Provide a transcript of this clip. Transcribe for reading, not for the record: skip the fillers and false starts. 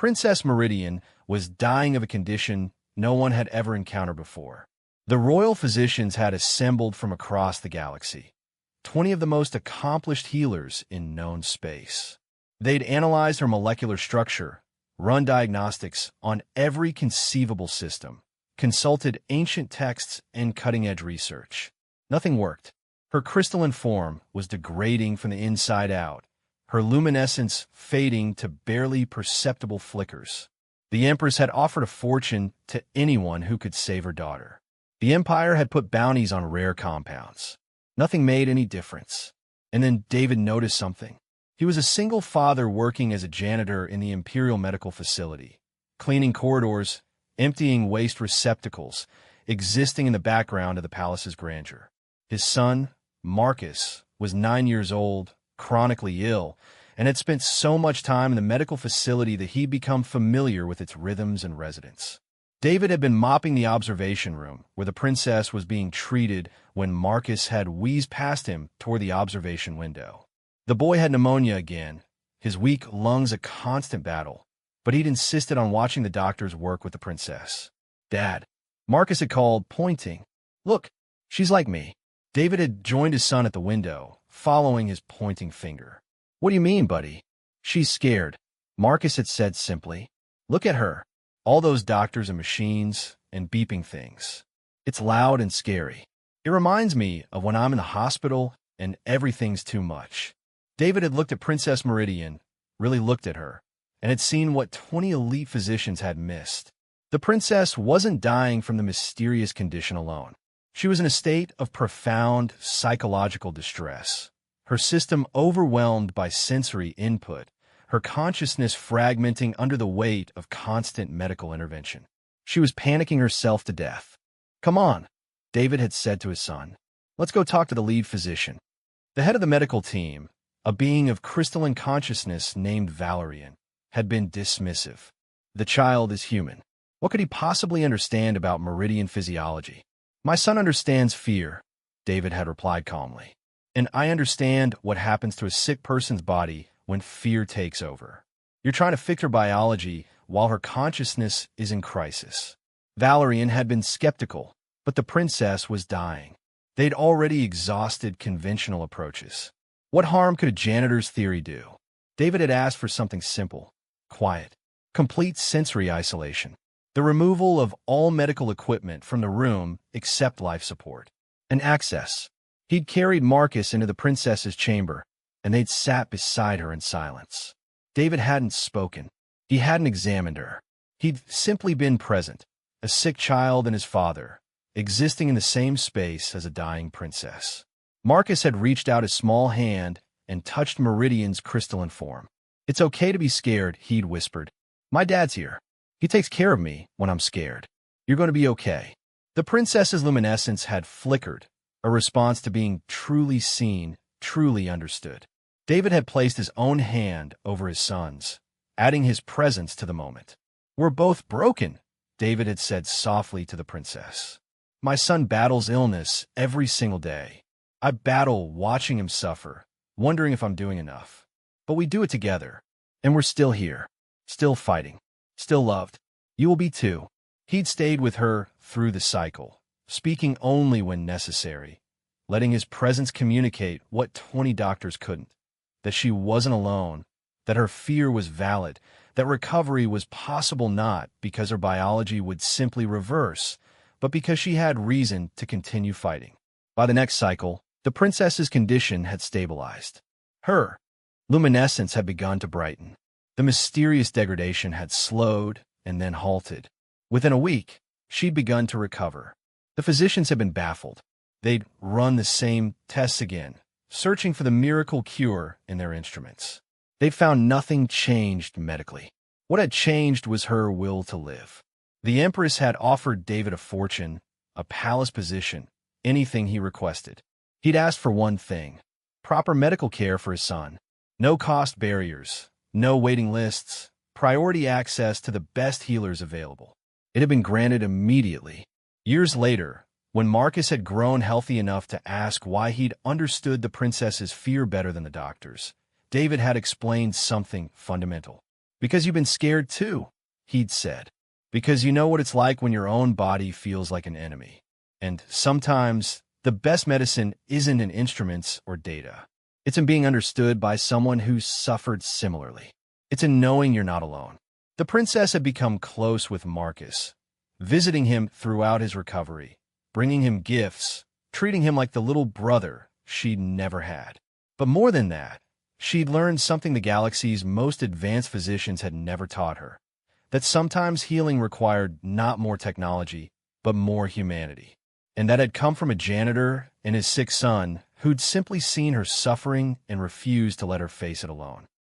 Princess Meridian was dying of a condition no one had ever encountered before. The royal physicians had assembled from across the galaxy, 20 of the most accomplished healers in known space. They'd analyzed her molecular structure, run diagnostics on every conceivable system, consulted ancient texts and cutting-edge research. Nothing worked. Her crystalline form was degrading from the inside out, her luminescence fading to barely perceptible flickers. The Empress had offered a fortune to anyone who could save her daughter. The Empire had put bounties on rare compounds. Nothing made any difference. And then David noticed something. He was a single father working as a janitor in the Imperial Medical Facility, cleaning corridors, emptying waste receptacles, existing in the background of the palace's grandeur. His son, Marcus, was 9 years old, chronically ill, and had spent so much time in the medical facility that he'd become familiar with its rhythms and residents. David had been mopping the observation room, where the princess was being treated, when Marcus had wheezed past him toward the observation window. The boy had pneumonia again, his weak lungs a constant battle, but he'd insisted on watching the doctors work with the princess. "Dad," Marcus had called, pointing. "Look, she's like me." David had joined his son at the window, following his pointing finger. "What do you mean, buddy?" "She's scared," Marcus had said simply. "Look at her. All those doctors and machines and beeping things. It's loud and scary. It reminds me of when I'm in the hospital and everything's too much." David had looked at Princess Meridian, really looked at her, and had seen what 20 elite physicians had missed. The princess wasn't dying from the mysterious condition alone. She was in a state of profound psychological distress, her system overwhelmed by sensory input, her consciousness fragmenting under the weight of constant medical intervention. She was panicking herself to death. "Come on," David had said to his son. "Let's go talk to the lead physician." The head of the medical team, a being of crystalline consciousness named Valerian, had been dismissive. "The child is human. What could he possibly understand about meridian physiology?" "My son understands fear," David had replied calmly. "And I understand what happens to a sick person's body when fear takes over. You're trying to fix her biology while her consciousness is in crisis." Valerian had been skeptical, but the princess was dying. They'd already exhausted conventional approaches. What harm could a janitor's theory do? David had asked for something simple, quiet, complete sensory isolation, the removal of all medical equipment from the room except life support, and access. He'd carried Marcus into the princess's chamber, and they'd sat beside her in silence. David hadn't spoken. He hadn't examined her. He'd simply been present, a sick child and his father, existing in the same space as a dying princess. Marcus had reached out his small hand and touched Meridian's crystalline form. "It's okay to be scared," he'd whispered. "My dad's here. He takes care of me when I'm scared. You're going to be okay." The princess's luminescence had flickered, a response to being truly seen, truly understood. David had placed his own hand over his son's, adding his presence to the moment. "We're both broken," David had said softly to the princess. "My son battles illness every single day. I battle watching him suffer, wondering if I'm doing enough. But we do it together, and we're still here, still fighting, still loved. You will be too." He'd stayed with her through the cycle, speaking only when necessary, letting his presence communicate what 20 doctors couldn't. That she wasn't alone, that her fear was valid, that recovery was possible not because her biology would simply reverse, but because she had reason to continue fighting. By the next cycle, the princess's condition had stabilized. Her luminescence had begun to brighten. The mysterious degradation had slowed and then halted. Within a week, she'd begun to recover. The physicians had been baffled. They'd run the same tests again, searching for the miracle cure in their instruments. They'd found nothing changed medically. What had changed was her will to live. The Empress had offered David a fortune, a palace position, anything he requested. He'd asked for one thing: proper medical care for his son. No cost barriers, no waiting lists, priority access to the best healers available. It had been granted immediately. Years later, when Marcus had grown healthy enough to ask why he'd understood the princess's fear better than the doctors, David had explained something fundamental. Because you've been scared too, he'd said. Because you know what it's like when your own body feels like an enemy. And sometimes, the best medicine isn't in instruments or data. It's in being understood by someone who's suffered similarly. It's in knowing you're not alone. The princess had become close with Marcus, visiting him throughout his recovery, bringing him gifts, treating him like the little brother she'd never had. But more than that, she'd learned something the galaxy's most advanced physicians had never taught her, that sometimes healing required not more technology, but more humanity. And that had come from a janitor and his sick son who'd simply seen her suffering and refused to let her face it alone.